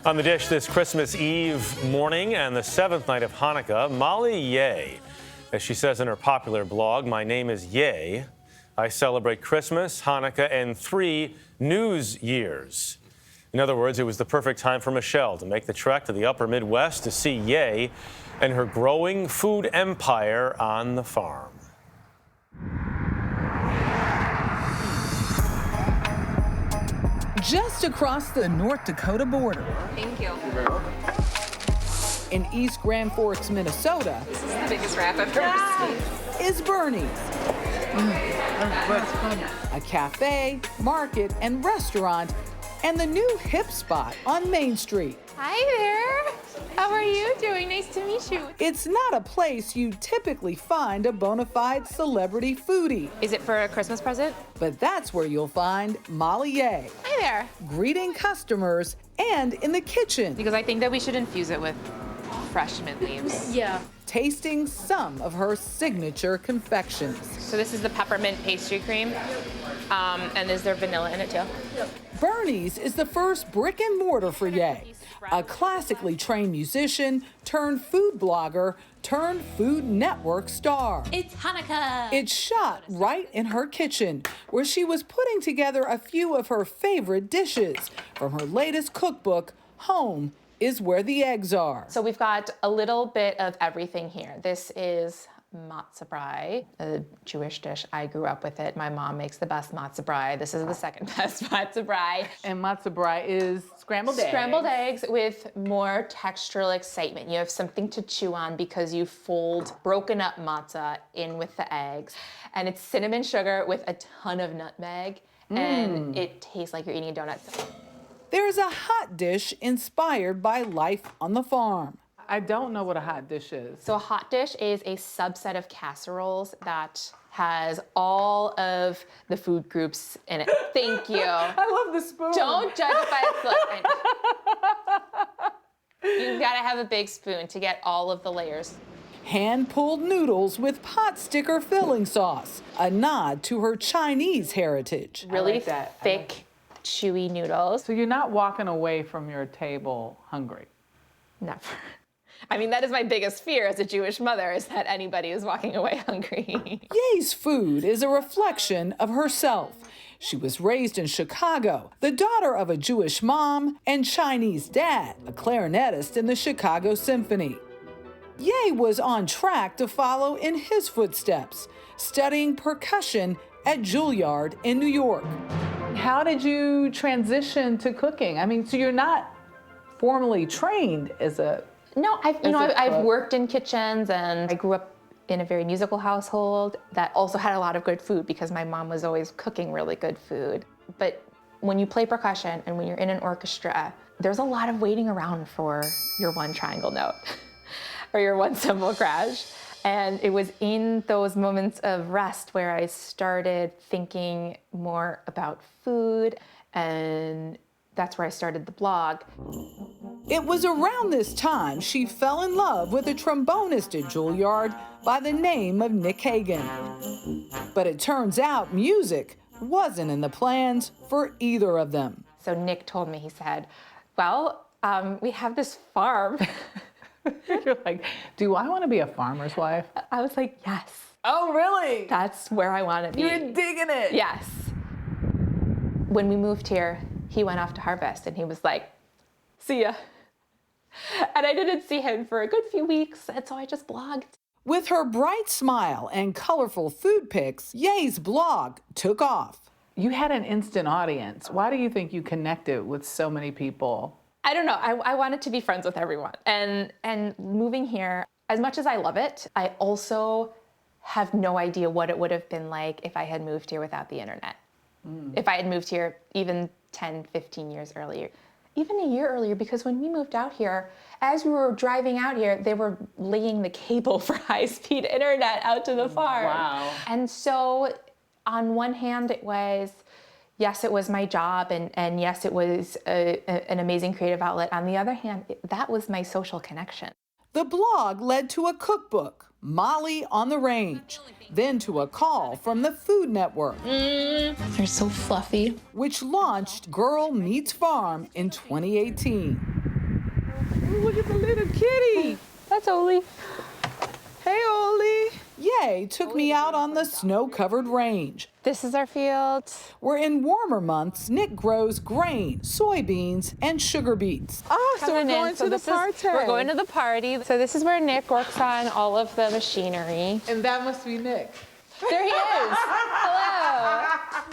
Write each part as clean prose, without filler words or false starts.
On the dish this Christmas Eve morning and the seventh night of Hanukkah, Molly Yeh. As she says in her popular blog, "My name is Yeh. I celebrate Christmas, Hanukkah, and 3 news years." In other words, it was the perfect time for Michelle to make the trek to the upper Midwest to see Yeh and her growing food empire on the farm. Just across the North Dakota border. Thank you. In East Grand Forks, Minnesota. This is the biggest wrap I've ever seen. Is Bernie's. A cafe, market, and restaurant, and the new hip spot on Main Street. Hi there. How are you doing? Nice to meet you. It's not a place you typically find a bona fide celebrity foodie, Is it for a Christmas present? but that's where you'll find Molly Yeh, Hi there. greeting customers and in the kitchen, Because I think that we should infuse it with fresh mint leaves. Yeah. tasting some of her signature confections. So this is the peppermint pastry cream. And is there vanilla in it too? Bernie's is the first brick and mortar for Yeh, a classically trained musician turned food blogger turned Food Network star. It's Hanukkah. It's shot right in her kitchen, where she was putting together a few of her favorite dishes from her latest cookbook, Home is Where the Eggs Are. So we've got a little bit of everything here. This is matzo brie, a Jewish dish. I grew up with it. My mom makes the best matzo brie. This is the second best matzo brie. And matzo brie is scrambled eggs. Scrambled eggs with more textural excitement. You have something to chew on because you fold broken up matzah in with the eggs. And it's cinnamon sugar with a ton of nutmeg. And it tastes like you're eating a donut. There's a hot dish inspired by life on the farm. I don't know what a hot dish is. So a hot dish is a subset of casseroles that has all of the food groups in it. Thank you. I love the spoon. Don't judge it by its look. You've got to have a big spoon to get all of the layers. Hand-pulled noodles with pot sticker filling sauce, a nod to her Chinese heritage. Really like that. thick, chewy noodles. So you're not walking away from your table hungry. Never. I mean, that is my biggest fear as a Jewish mother, is that anybody is walking away hungry. Yeh's food is a reflection of herself. She was raised in Chicago, the daughter of a Jewish mom and Chinese dad, a clarinetist in the Chicago Symphony. Yeh was on track to follow in his footsteps, studying percussion at Juilliard in New York. How did you transition to cooking? I mean, so you're not formally trained as a... No, I've cook? worked in kitchens, and I grew up in a very musical household that also had a lot of good food because my mom was always cooking really good food. But when you play percussion and when you're in an orchestra, there's a lot of waiting around for your one triangle note or your one cymbal crash. And it was in those moments of rest where I started thinking more about food, and that's where I started the blog. It was around this time she fell in love with a trombonist at Juilliard by the name of Nick Hagan. But it turns out music wasn't in the plans for either of them. So Nick told me, he said, well, we have this farm. You're like, do I want to be a farmer's wife? I was like, yes, Oh, really? that's where I want to be. You're digging it. Yes. When we moved here, he went off to harvest and he was like, see ya. And I didn't see him for a good few weeks, and so I just blogged. With her bright smile and colorful food pics, Yeh's blog took off. You had an instant audience. Why do you think you connected with so many people? I don't know, I wanted to be friends with everyone. And moving here, as much as I love it, I also have no idea what it would have been like if I had moved here without the internet. If I had moved here even 10, 15 years earlier. Even a year earlier, because when we moved out here, as we were driving out here, they were laying the cable for high-speed internet out to the farm. Wow. And so on one hand, it was, yes, it was my job, and yes, it was an amazing creative outlet. On the other hand, that was my social connection. The blog led to a cookbook, Molly on the Range, then to a call from the Food Network, They're so fluffy. which launched Girl Meets Farm in 2018. Look at the little kitty. That's Oli. Hey, Oli. Yeh took me out on the snow-covered range, This is our field. where in warmer months, Nick grows grain, soybeans, and sugar beets. Oh, so we're Coming in. going So to the this is- party. We're going to the party. So this is where Nick works on all of the machinery. And that must be Nick. There he is. Hello.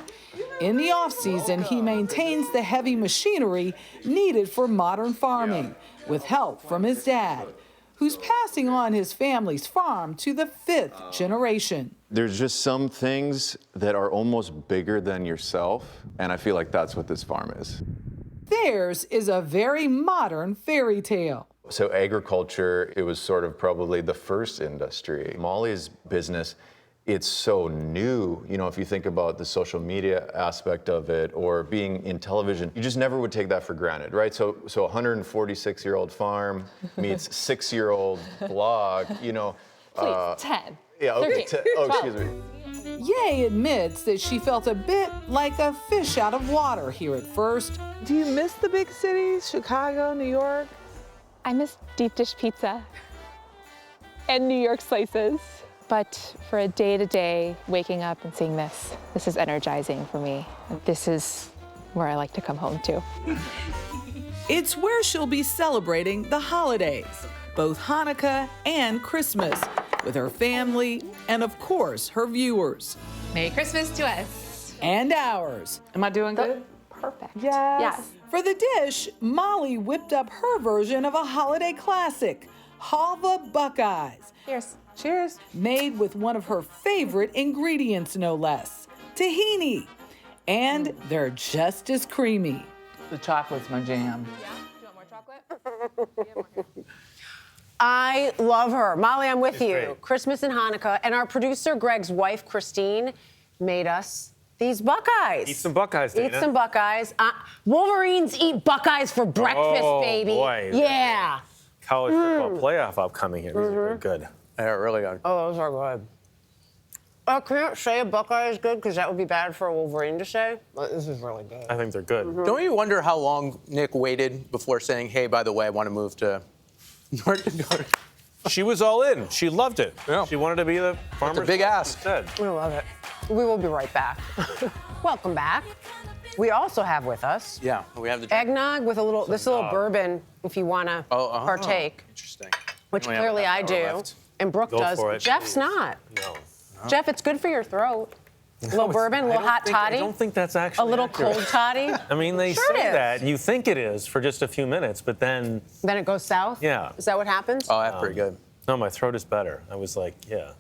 In the off-season, he maintains the heavy machinery needed for modern farming, with help from his dad, who's passing on his family's farm to the 5th generation. There's just some things that are almost bigger than yourself, and I feel like that's what this farm is. Theirs is a very modern fairy tale. So agriculture, it was sort of probably the first industry. Molly's business, it's so new. You know, if you think about the social media aspect of it or being in television, you just never would take that for granted, right? So a 146-year-old farm meets 6-year-old blog, you know. Please, 10. Yeah, okay. 13, Oh, 12. excuse me. Yeh admits that she felt a bit like a fish out of water here at first. Do you miss the big cities? Chicago, New York? I miss deep dish pizza and New York slices. But for a day-to-day waking up and seeing this is energizing for me. This is where I like to come home to. It's where she'll be celebrating the holidays, both Hanukkah and Christmas, with her family and, of course, her viewers. Merry Christmas to us. And ours. Am I doing good? Perfect. Yes. Yes. For the dish, Molly whipped up her version of a holiday classic, Halva Buckeyes, Cheers. Cheers. made with one of her favorite ingredients, no less, tahini. And they're just as creamy. The chocolate's my jam. Do you want more chocolate? I love her. Molly, I'm with you. great. Christmas and Hanukkah. And our producer, Greg's wife, Christine, made us these Buckeyes. Eat some Buckeyes, Dana. Eat some Buckeyes. Wolverines eat Buckeyes for breakfast, Oh, baby. boy. Yeah. College football playoff upcoming here. These are really good. Yeah, really good. Oh, those are good. I can't say a Buckeye is good because that would be bad for a Wolverine to say, but this is really good. I think they're good. Don't you wonder how long Nick waited before saying, hey, by the way, I want to move to North Dakota? She was all in. She loved it. Yeah. She wanted to be the farmer's big wife ask. instead. We love it. We will be right back. Welcome back. We also have with us Yeah, we have the drink. eggnog with a little, this little bourbon if you want to partake, Interesting. which We only have clearly about I an do, hour left. and Brooke Go does. for it, Jeff's please. not. No. Jeff, it's good for your throat. A little bourbon, a little hot I toddy, don't think that's a actually little accurate. cold toddy. I mean, they Sure it say is. that. You think it is for just a few minutes, but then, Then it goes south? Yeah. Is that what happens? Oh, that's pretty good. no, my throat is better. I was like, yeah.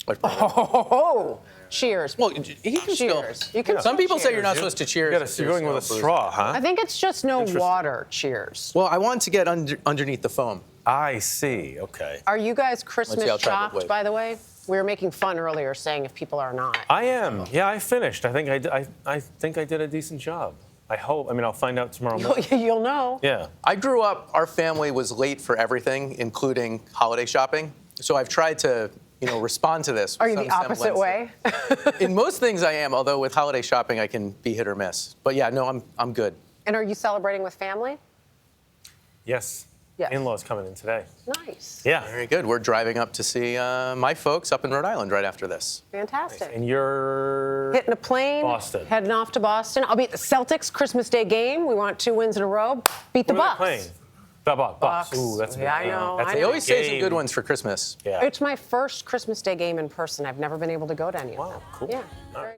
Like, pretty good. Oh, cheers. Well, he can still. Cheers. You can Some people say you're not Cheers. supposed to cheers. You're if there's going with no a booze. straw, huh? I think it's just no Interesting. water. Cheers. Well, I want to get underneath the foam. I see. Okay. Are you guys see, Christmas I'll try to shopped, wait. by the way? We were making fun earlier saying if people are not. I am. Yeah, I finished. I think I think I did a decent job. I hope. I mean, I'll find out tomorrow morning. You'll know. Yeah. I grew up, our family was late for everything, including holiday shopping. So I've tried to, respond to this. Are with you the some opposite way? semblance. In most things I am, although with holiday shopping I can be hit or miss. But yeah, no, I'm good. And are you celebrating with family? Yes. Yes. In-laws coming in today. Nice. Yeah. Very good. We're driving up to see my folks up in Rhode Island right after this. Fantastic. And you're Hitting a plane, Boston. heading off to Boston. I'll be at the Celtics Christmas Day game. We want 2 wins in a row. Beat the Who are they Bucks. playing? The Bucks. Bucks. Ooh, that's a Yeah, good I know, That's I a They know. always good say some game. good ones for Christmas. Yeah. It's my first Christmas Day game in person. I've never been able to go to any of them. Wow, cool. Yeah. All right.